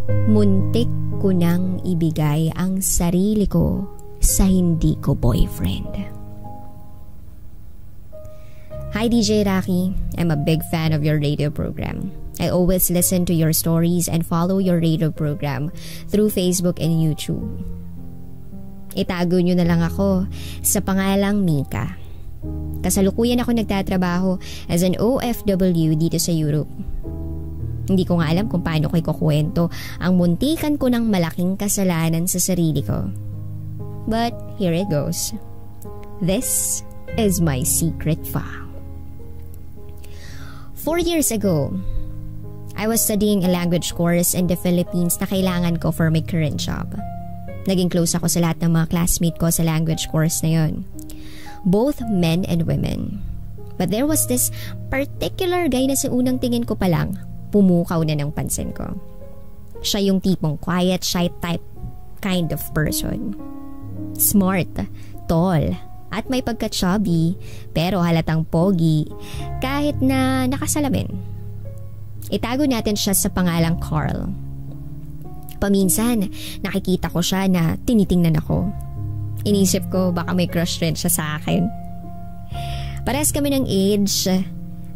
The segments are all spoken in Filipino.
Muntik ko nang ibigay ang sarili ko sa hindi ko boyfriend. Hi DJ Rocky, I'm a big fan of your radio program. I always listen to your stories and follow your radio program through Facebook and YouTube. Itago nyo na lang ako sa pangalang Mika. Kasalukuyan ako nagtatrabaho as an OFW dito sa Europe. Hindi ko nga alam kung paano ko ikukwento ang muntikan ko ng malaking kasalanan sa sarili ko. But here it goes. This is my secret file. 4 years ago, I was studying a language course in the Philippines na kailangan ko for my current job. Naging close ako sa lahat ng mga classmate ko sa language course na yon. Both men and women. But there was this particular guy na sa unang tingin ko pa lang, pumukaw na ng pansin ko. Siya yung tipong quiet, shy type kind of person. Smart, tall, at may pagka-chubby, pero halatang pogi, kahit na nakasalamin. Itago natin siya sa pangalang Carl. Paminsan, nakikita ko siya na tinitingnan ako. Inisip ko baka may crush rin siya sa akin. Parehas kami ng age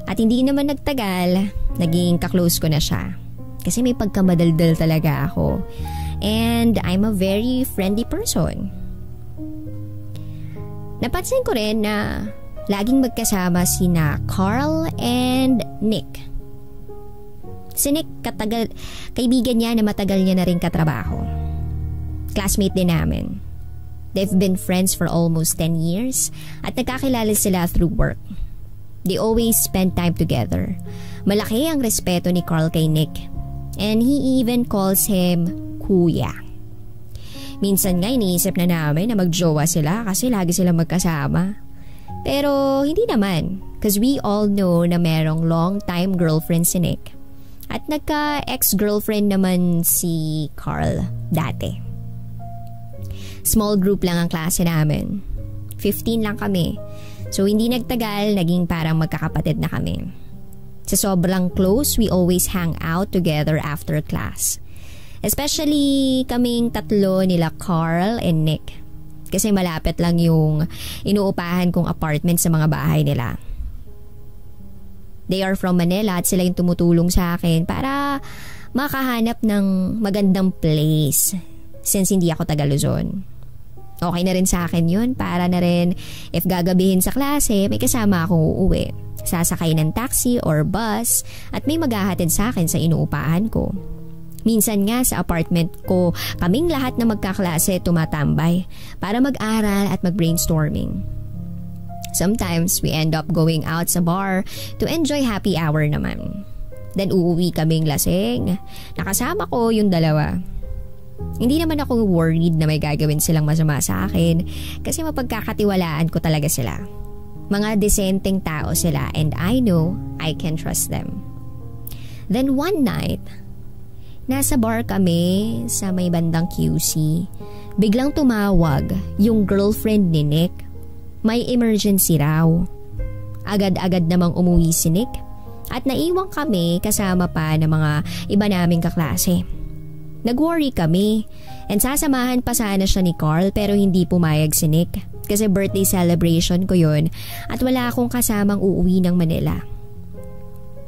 at hindi naman nagtagal, naging kaklose ko na siya. Kasi may pagkamadaldal talaga ako. And I'm a very friendly person. Napansin ko rin na laging magkasama sina Carl and Nick. Si Nick, kaibigan niya na matagal niya na rin katrabaho. Classmate din namin. They've been friends for almost 10 years at nagkakilala sila through work. They always spend time together. Malaki ang respeto ni Carl kay Nick and he even calls him Kuya. Minsan nga iniisip na namin na magjowa sila kasi lagi silang magkasama. Pero hindi naman because we all know na merong long-time girlfriend si Nick. At nagka-ex-girlfriend naman si Carl dati. Small group lang ang klase namin. 15 lang kami. So hindi nagtagal, naging parang magkakapatid na kami. Sa sobrang close, we always hang out together after class. Especially kaming tatlo nila Carl and Nick. Kasi malapit lang yung inuupahan kong apartment sa mga bahay nila. They are from Manila at sila yung tumutulong sa akin para makahanap ng magandang place since hindi ako taga Luzon. Okay na rin sa akin yun para na rin if gagabihin sa klase may kasama akong uuwi. Sasakay ng taxi or bus at may maghahatid sa akin sa inuupahan ko. Minsan nga sa apartment ko kaming lahat na magkaklase tumatambay para mag-aral at mag-brainstorming. Sometimes we end up going out sa bar to enjoy happy hour naman. Then uuwi kaming lasing. Nakasama ko yung dalawa. Hindi naman ako worried na may gagawin silang masama sa akin kasi mapagkakatiwalaan ko talaga sila. Mga desenteng tao sila and I know I can trust them. Then one night, nasa bar kami sa may bandang QC. Biglang tumawag yung girlfriend ni Nick. May emergency raw. Agad-agad namang umuwi si Nick at naiwang kami kasama pa ng mga iba naming kaklase. Nag-worry kami and sasamahan pa sana siya ni Carl pero hindi pumayag si Nick kasi birthday celebration ko yun at wala akong kasamang uuwi ng Manila.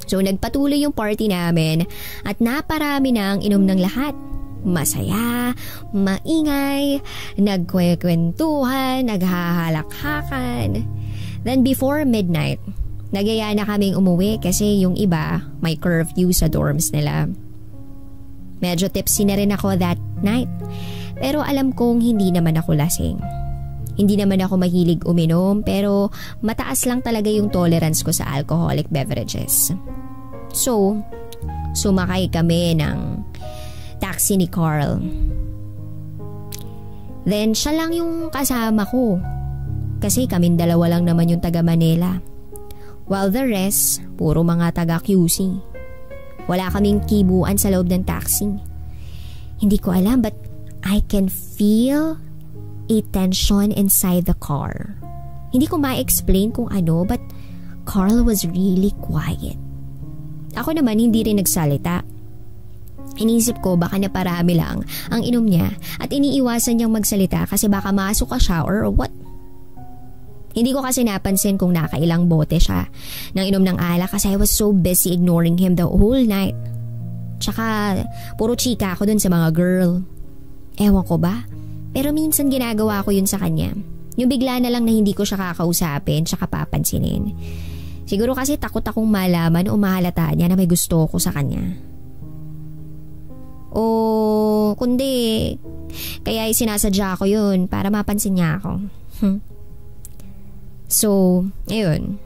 So nagpatuloy yung party namin at naparami na ang inom ng lahat. Masaya, maingay, nagkwekwentuhan, naghahalakhakan. Then before midnight, nagyaya na kaming umuwi kasi yung iba may curfew sa dorms nila. Medyo tipsy na rin ako that night. Pero alam kong hindi naman ako lasing. Hindi naman ako mahilig uminom pero mataas lang talaga yung tolerance ko sa alcoholic beverages. So, sumakay kami ng taxi ni Carl. Then siya lang yung kasama ko. Kasi kaming dalawa lang naman yung taga Manila. While the rest, puro mga taga QC. Wala kaming kibuan sa loob ng taxi. Hindi ko alam but I can feel a tension inside the car. Hindi ko ma-explain kung ano but Carl was really quiet. Ako naman hindi rin nagsalita. Inisip ko baka naparami lang ang inom niya at iniiwasan niyang magsalita kasi baka masok ka shower or what. Hindi ko kasi napansin kung nakailang bote siya ng inom ng alak kasi I was so busy ignoring him the whole night. Tsaka puro chika ako dun sa mga girl. Ewan ko ba? Pero minsan ginagawa ko yun sa kanya. Yung bigla na lang na hindi ko siya kakausapin tsaka papansinin. Siguro kasi takot akong malaman o mahalata niya na may gusto ko sa kanya. O kundi kaya sinasadya ko yun para mapansin niya ako. So, ayun.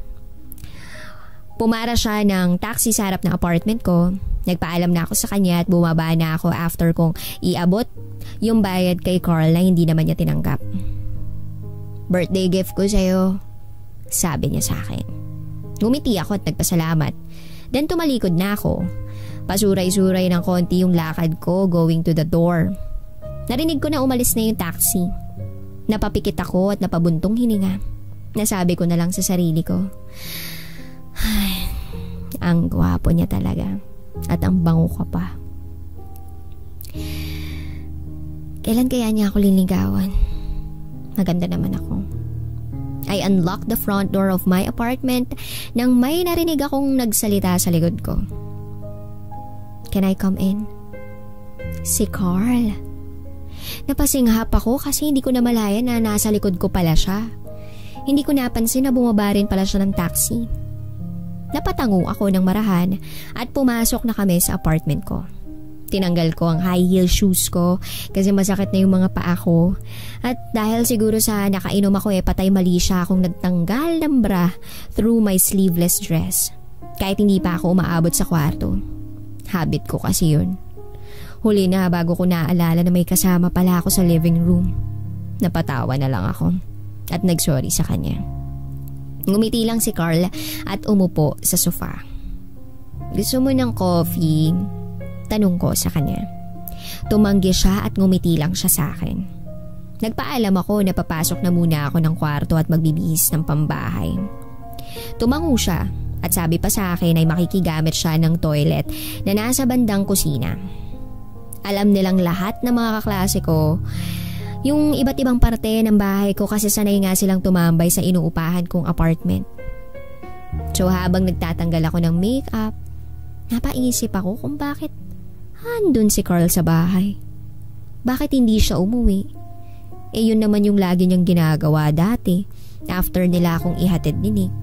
Pumara siya ng taxi sa harap ng apartment ko. Nagpaalam na ako sa kanya at bumaba na ako after kong iabot yung bayad kay Carl na hindi naman niya tinanggap. Birthday gift ko sa'yo, sabi niya sa akin. Ngumiti ako at nagpasalamat. Then tumalikod na ako. Pasuray-suray ng konti yung lakad ko going to the door. Narinig ko na umalis na yung taxi. Napapikit ako at napabuntong hininga. Nasabi ko na lang sa sarili ko, ay, ang gwapo niya talaga at ang bango ka pa. Kailan kaya niya ako liligawan? Maganda naman ako. I unlocked the front door of my apartment nang may narinig akong nagsalita sa likod ko. Can I come in? Si Carl. Napasinghap ako kasi hindi ko namalayan na nasa likod ko pala siya. Hindi ko napansin na bumaba rin pala siya ng taxi. Napatango ako ng marahan at pumasok na kami sa apartment ko. Tinanggal ko ang high heel shoes ko kasi masakit na yung mga paa ko. At dahil siguro sa nakainom ako patay mali siya akong nagtanggal ng bra through my sleeveless dress. Kahit hindi pa ako umaabot sa kwarto. Habit ko kasi yun. Huli na bago ko naalala na may kasama pala ako sa living room. Napatawa na lang ako at nagsorry sa kanya. Ngumiti lang si Carl at umupo sa sofa. Gusto mo ng coffee? Tanong ko sa kanya. Tumanggi siya at ngumiti lang siya sa akin. Nagpaalam ako na papasok na muna ako ng kwarto at magbibihis ng pambahay. Tumango siya at sabi pa sa akin ay makikigamit siya ng toilet na nasa bandang kusina. Alam nilang lahat ng mga kaklase ko yung iba't ibang parte ng bahay ko kasi sanay nga silang tumambay sa inuupahan kong apartment. So habang nagtatanggal ako ng makeup, napaisip ako kung bakit andun si Carl sa bahay. Bakit hindi siya umuwi? Yun naman yung lagi niyang ginagawa dati after nila akong ihatid ni Nick.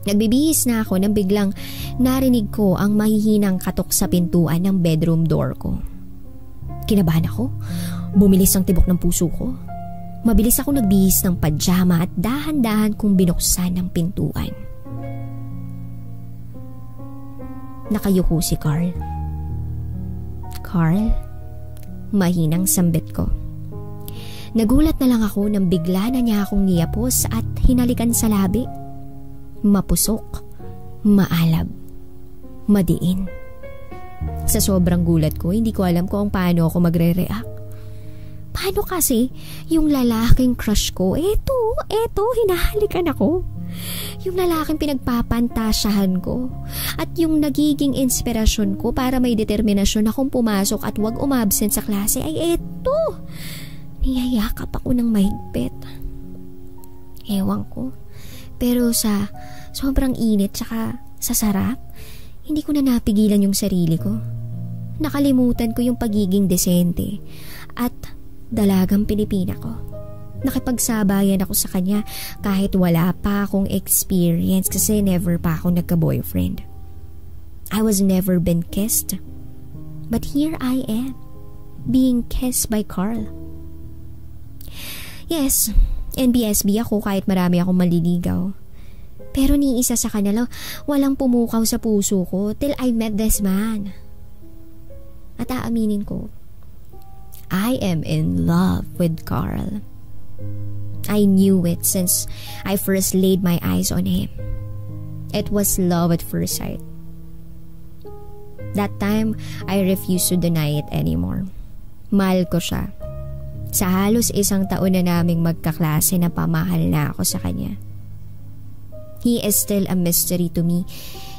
Nagbibihis na ako nang biglang narinig ko ang mahihinang katok sa pintuan ng bedroom door ko. Kinabahan ako. Bumilis ang tibok ng puso ko. Mabilis ako nagbihis ng pajama at dahan-dahan kong binuksan ng pintuan. Nakayuko si Carl. Carl? Mahinang sambit ko. Nagulat na lang ako nang bigla na niya akong niyapos at hinalikan sa labi. Mapusok, maalab, madiin. Sa sobrang gulat ko, hindi ko alam kung paano ako magre-react. Paano kasi yung lalaking crush ko, eto, hinahalikan ako. Yung lalaking pinagpapantasyahan ko at yung nagiging inspirasyon ko para may determinasyon akong pumasok at huwag umabsent sa klase ay eto. Niyayakap ako ng mahigpit. Ewan ko. Pero sa sobrang init tsaka sa sarap, hindi ko na napigilan yung sarili ko. Nakalimutan ko yung pagiging desente at dalagang Pilipina ko. Nakipagsabayan ako sa kanya kahit wala pa akong experience kasi never pa ako nagka-boyfriend. I was never been kissed. But here I am, being kissed by Carl. Yes, NBSB ako kahit marami akong maliligaw. Pero ni isa sa kanila, walang pumukaw sa puso ko till I met this man. At aaminin ko, I am in love with Carl. I knew it since I first laid my eyes on him. It was love at first sight. That time, I refused to deny it anymore. Mahal ko siya. Sa halos isang taon na naming magkaklase na pamahal na ako sa kanya. He is still a mystery to me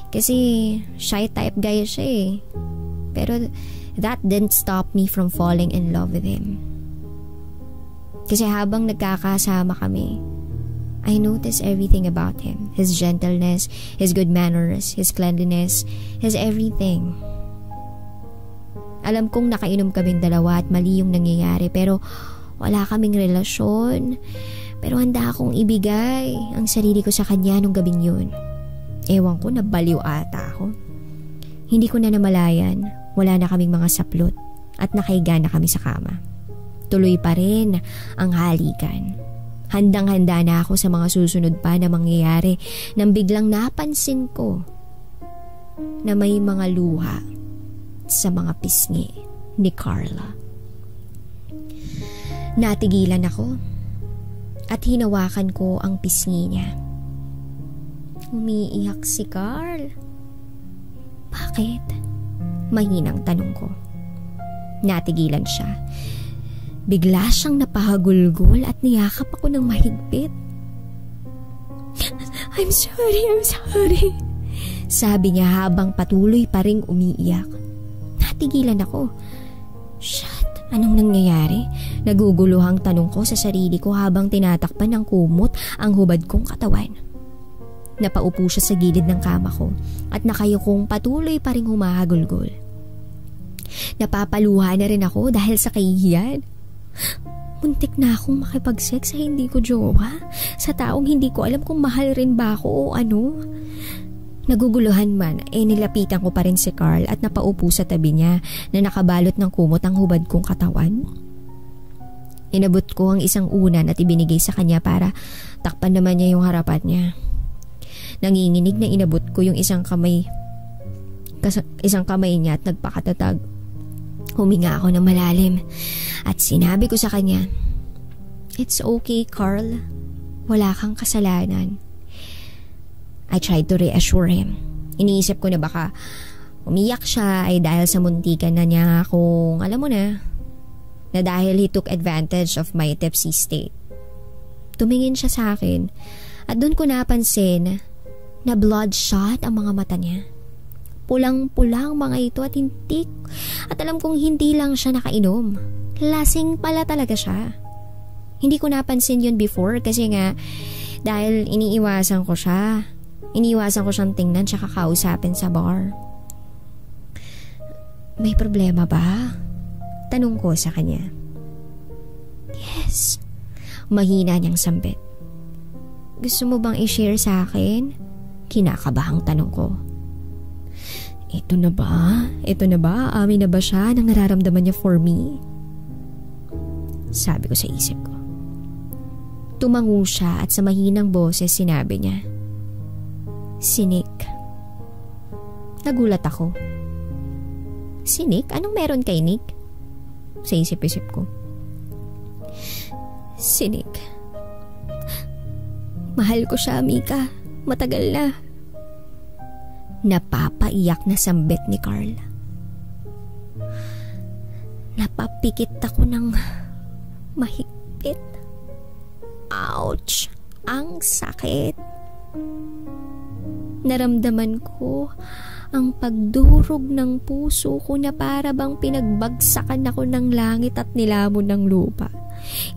kasi shy type guy siya eh. Pero that didn't stop me from falling in love with him. Kasi habang nagkakasama kami, I noticed everything about him. His gentleness, his good manners, his cleanliness, his everything. Alam kong nakainom kaming dalawa at mali yung nangyayari, pero wala kaming relasyon. Pero handa akong ibigay ang sarili ko sa kanya nung gabing yun. Ewan ko, nabaliw ata ako. Hindi ko na namalayan, wala na kaming mga saplot at nakahiga na kami sa kama. Tuloy pa rin ang halikan. Handang-handa na ako sa mga susunod pa na mangyayari nang biglang napansin ko na may mga luha sa mga pisngi ni Carla. Natigilan ako at hinawakan ko ang pisngi niya. Umiiyak si Carl. Bakit? Mahinang tanong ko. Natigilan siya. Bigla siyang napahagulgol at niyakap ako ng mahigpit. I'm sorry. Sabi niya habang patuloy pa ring umiiyak. Natigilan ako. Shit, anong nangyayari? Naguguluhang tanong ko sa sarili ko habang tinatakpan ng kumot ang hubad kong katawan. Napaupo siya sa gilid ng kama ko at nakayukong patuloy pa ring humahagulgol. Napapaluha na rin ako dahil sa kahihiyan. Muntik na akong makipag-sex sa hindi ko jowa, sa taong hindi ko alam kung mahal rin ba ako o ano. Naguguluhan man, nilapitan ko pa rin si Carl at napaupo sa tabi niya na nakabalot ng kumot ang hubad kong katawan. Inabot ko ang isang unan at ibinigay sa kanya para takpan naman niya yung harapan niya. Nanginginig na inabot ko yung isang kamay niya at nagpakatatag. Huminga ako ng malalim at sinabi ko sa kanya, "It's okay, Carl. Wala kang kasalanan." I tried to reassure him. Iniisip ko na baka umiyak siya ay dahil sa muntikan na niya kung alam mo na dahil he took advantage of my tipsy state. Tumingin siya sa akin at doon ko napansin na bloodshot ang mga mata niya. Pulang-pulang mga ito at hintik. At alam kong hindi lang siya nakainom. Lasing pala talaga siya. Hindi ko napansin yun before kasi nga dahil iniiwasan ko siya. Iniiwasan ko siyang tingnan siya kakausapin sa bar. May problema ba? Tanong ko sa kanya. Yes. Mahina niyang sambit. Gusto mo bang i-share sa akin? Kinakabahang tanong ko. Ito na ba? Amin na ba siya nang nararamdaman niya for me? Sabi ko sa isip ko. Tumango siya at sa mahinang boses sinabi niya, "Si Nick." Nagulat ako. Si Nick? Anong meron kay Nick? Sa isip-isip ko. Si Nick. Mahal ko siya, Mika. Matagal na. Napapaiyak na sambit ni Carl. Napapikit ako ng mahigpit. Ouch! Ang sakit. Naramdaman ko ang pagdurog ng puso ko na para bang pinagbagsakan ako ng langit at nilamon ng lupa.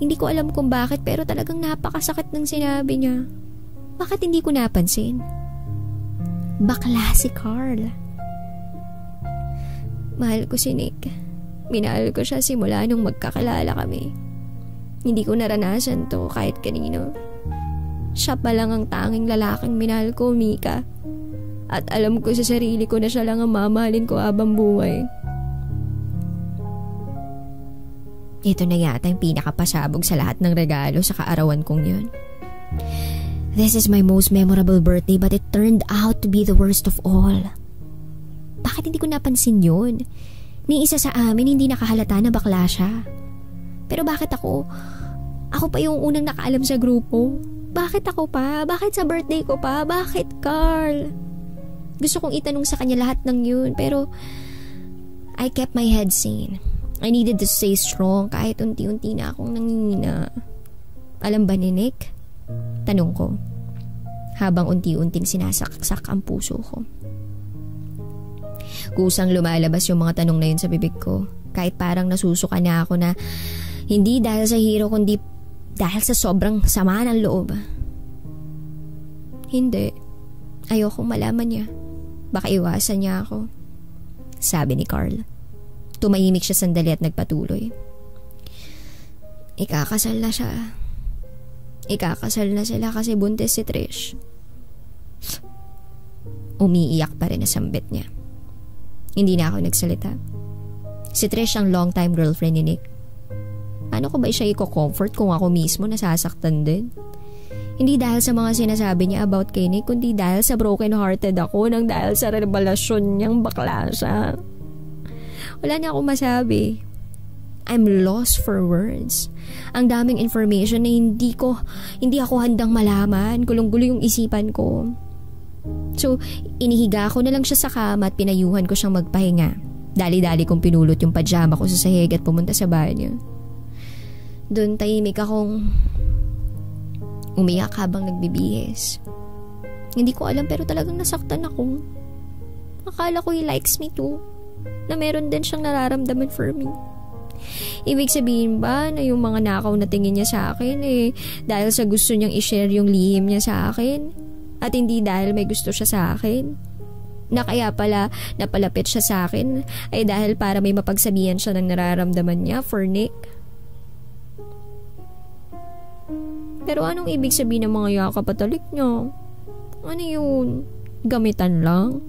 Hindi ko alam kung bakit pero talagang napakasakit ng sinabi niya. Bakit hindi ko napansin? Bakla si Carl. Mahal ko si Nick. Minahal ko siya simula nung magkakilala kami. Hindi ko naranasan to kahit kanino. Siya pa lang ang tanging lalaking minahal ko, Mika. At alam ko sa sarili ko na siya lang ang mamahalin ko habang buhay. Ito na yata yung pinakapasabog sa lahat ng regalo sa kaarawan kong yun. This is my most memorable birthday but it turned out to be the worst of all. Bakit hindi ko napansin yun? Ni isa sa amin hindi nakahalata na bakla siya. Pero bakit ako? Ako pa yung unang nakaalam sa grupo. Bakit ako pa? Bakit sa birthday ko pa? Bakit, Carl? Gusto kong itanong sa kanya lahat ng yun pero I kept my head sane. I needed to stay strong kahit unti-unti na akong nangingina. Alam ba ni Nick? Tanong ko habang unti-unting sinasaksak ang puso ko. Kusang lumalabas yung mga tanong na yun sa bibig ko. Kahit parang nasusuka na ako na hindi dahil sa hero kundi dahil sa sobrang sama ng loob. Hindi. Ayokong malaman niya. Baka iwasan niya ako. Sabi ni Carl. Tumahimik siya sandali at nagpatuloy. Ikakasal na siya. Ikakasal na sila kasi buntis si Trish. Umiiyak pa rin na sambit niya. Hindi na ako nagsalita. Si Trish ang long-time girlfriend ni Nick. Paano ko ba siya i-comfort kung ako mismo nasasaktan din? Hindi dahil sa mga sinasabi niya about kay Nick, kundi dahil sa broken-hearted ako nang dahil sa revelasyon niyang bakla siya. Wala na akong masabi. I'm lost for words. Ang daming information na hindi ako handang malaman. Gulong-gulo yung isipan ko. So, inihiga ko na lang siya sa kama at pinayuhan ko siyang magpahinga. Dali-dali kong pinulot yung pajama ko sa sahig at pumunta sa bahay niya. Doon tahimik akong umiyak habang nagbibihis. Hindi ko alam pero talagang nasaktan ako. Akala ko he likes me too. Na meron din siyang nararamdaman for me. Ibig sabihin ba na yung mga nakaw na tingin niya sa akin dahil sa gusto niyang i-share yung lihim niya sa akin at hindi dahil may gusto siya sa akin? Na kaya pala napalapit siya sa akin ay dahil para may mapagsabihan siya ng nararamdaman niya for Nick? Pero anong ibig sabihin ng mga yakapatalik niya? Ano yun? Gamitan lang?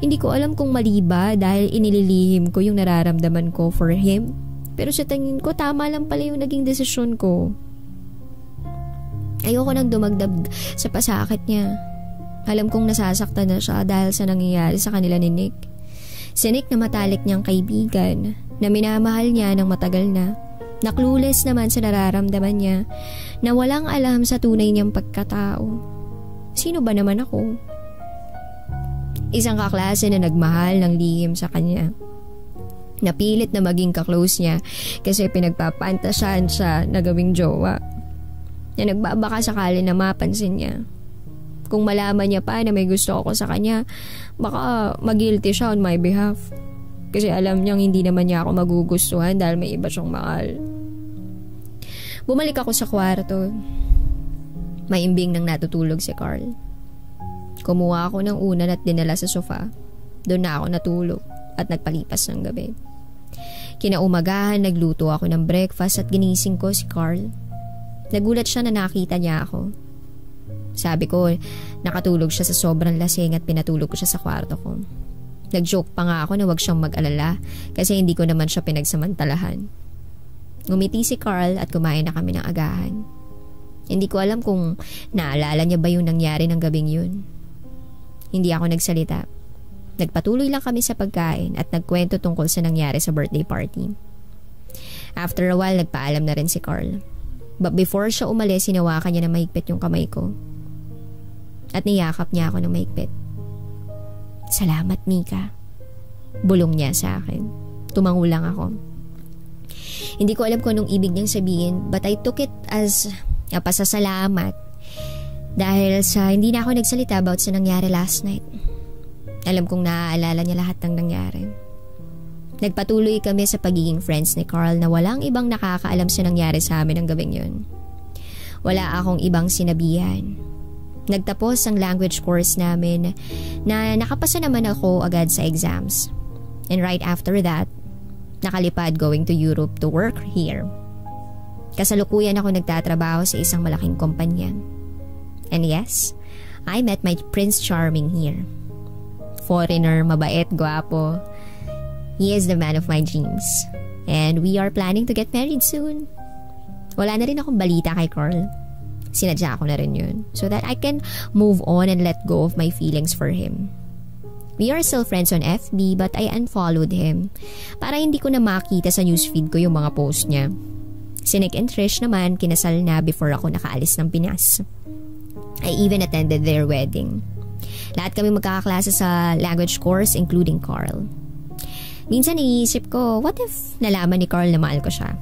Hindi ko alam kung mali ba dahil inililihim ko yung nararamdaman ko for him. Pero sa tingin ko, tama lang pala yung naging desisyon ko. Ayoko nang dumagdag sa pasakit niya. Alam kong nasasaktan na siya dahil sa nangyayari sa kanila ni Nick. Si Nick na matalik niyang kaibigan, na minamahal niya ng matagal na clueless naman sa nararamdaman niya, na walang alam sa tunay niyang pagkatao. Sino ba naman ako? Isang kaklase na nagmahal ng lihim sa kanya. Napilit na maging kaklose niya kasi pinagpapantasyahan siya na gawing jowa. Na nagbabaka sakali na mapansin niya. Kung malaman niya pa na may gusto ako sa kanya, baka mag-guilty siya on my behalf. Kasi alam niyang hindi naman niya ako magugustuhan dahil may iba siyang mahal. Bumalik ako sa kwarto. Maimbing nang natutulog si Carl. Kumuha ako ng unan at dinala sa sofa. Doon na ako natulog at nagpalipas ng gabi. Kinaumagahan, nagluto ako ng breakfast at ginising ko si Carl. Nagulat siya na nakita niya ako. Sabi ko, nakatulog siya sa sobrang lasing at pinatulog ko siya sa kwarto ko. Nag-joke pa nga ako na wag siyang mag-alala kasi hindi ko naman siya pinagsamantalahan. Ngumiti si Carl at kumain na kami ng agahan. Hindi ko alam kung naalala niya ba yung nangyari ng gabing yun. Hindi ako nagsalita. Nagpatuloy lang kami sa pagkain at nagkwento tungkol sa nangyari sa birthday party. After a while, nagpaalam na rin si Carl. But before siya umalis, sinawakan niya na mahigpit yung kamay ko. At niyakap niya ako ng mahigpit. Salamat, Mika. Bulong niya sa akin. Tumango lang ako. Hindi ko alam kung anong ibig niyang sabihin, but I took it as pasasalamat dahil sa hindi na ako nagsalita about sa nangyari last night. Alam kong naaalala niya lahat ng nangyari. Nagpatuloy kami sa pagiging friends ni Carl na walang ibang nakakaalam sa nangyari sa amin ng gabing yun. Wala akong ibang sinabihan. Nagtapos ang language course namin na nakapasa naman ako agad sa exams. And right after that, nakalipad going to Europe to work here. Kasalukuyan ako nagtatrabaho sa isang malaking kumpanya. And yes, I met my Prince Charming here. Foreigner, mabait, guwapo. He is the man of my dreams. And we are planning to get married soon. Wala na rin akong balita kay Carl. Sinadya ko na rin yun. So that I can move on and let go of my feelings for him. We are still friends on FB but I unfollowed him para hindi ko na makita sa newsfeed ko yung mga post niya. Si Nick and Trish naman kinasal na before ako nakaalis ng Pinas. I even attended their wedding. Lahat kami magkakaklase sa language course including Carl. Minsan iniisip ko, what if nalaman ni Carl na mahal ko siya?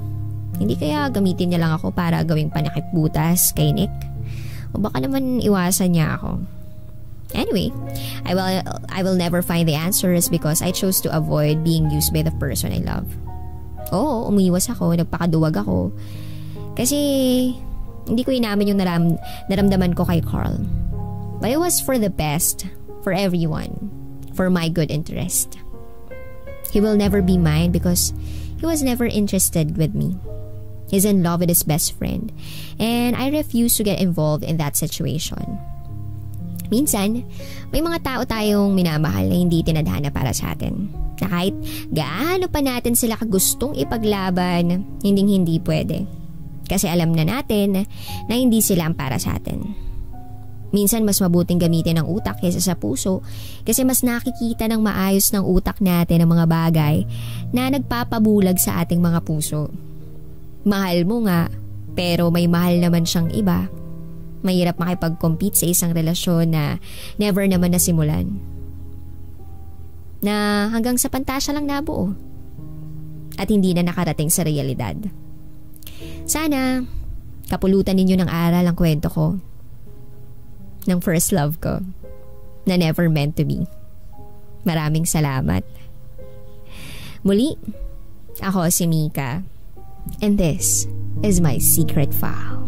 Hindi kaya gamitin niya lang ako para gawing panakip butas kay Nick? O baka naman iwasan niya ako? Anyway, I will never find the answers because I chose to avoid being used by the person I love. Oo, umiwas ako, nagpakaduwag ako. Kasi hindi ko inamin yung naramdaman ko kay Carl. But it was for the best, for everyone, for my good interest. He will never be mine because he was never interested with me. He's in love with his best friend, and I refuse to get involved in that situation. Minsan, may mga tao tayong minamahal na hindi tinadhana para sa atin. Na kahit gaano pa natin sila kagustong ipaglaban, hindi pwede. Kasi alam na natin na hindi sila ang para sa atin. Minsan mas mabuting gamitin ang utak kaysa sa puso kasi mas nakikita ng maayos ng utak natin ang mga bagay na nagpapabulag sa ating mga puso. Mahal mo nga, pero may mahal naman siyang iba. Mahirap makipag-compete sa isang relasyon na never naman nasimulan. Na hanggang sa pantasya lang nabuo. At hindi na nakarating sa realidad. Sana, kapulutan ninyo ng aral ang kwento ko. Ng first love ko. Na never meant to be. Maraming salamat. Muli, ako si Mika. And this is my secret file.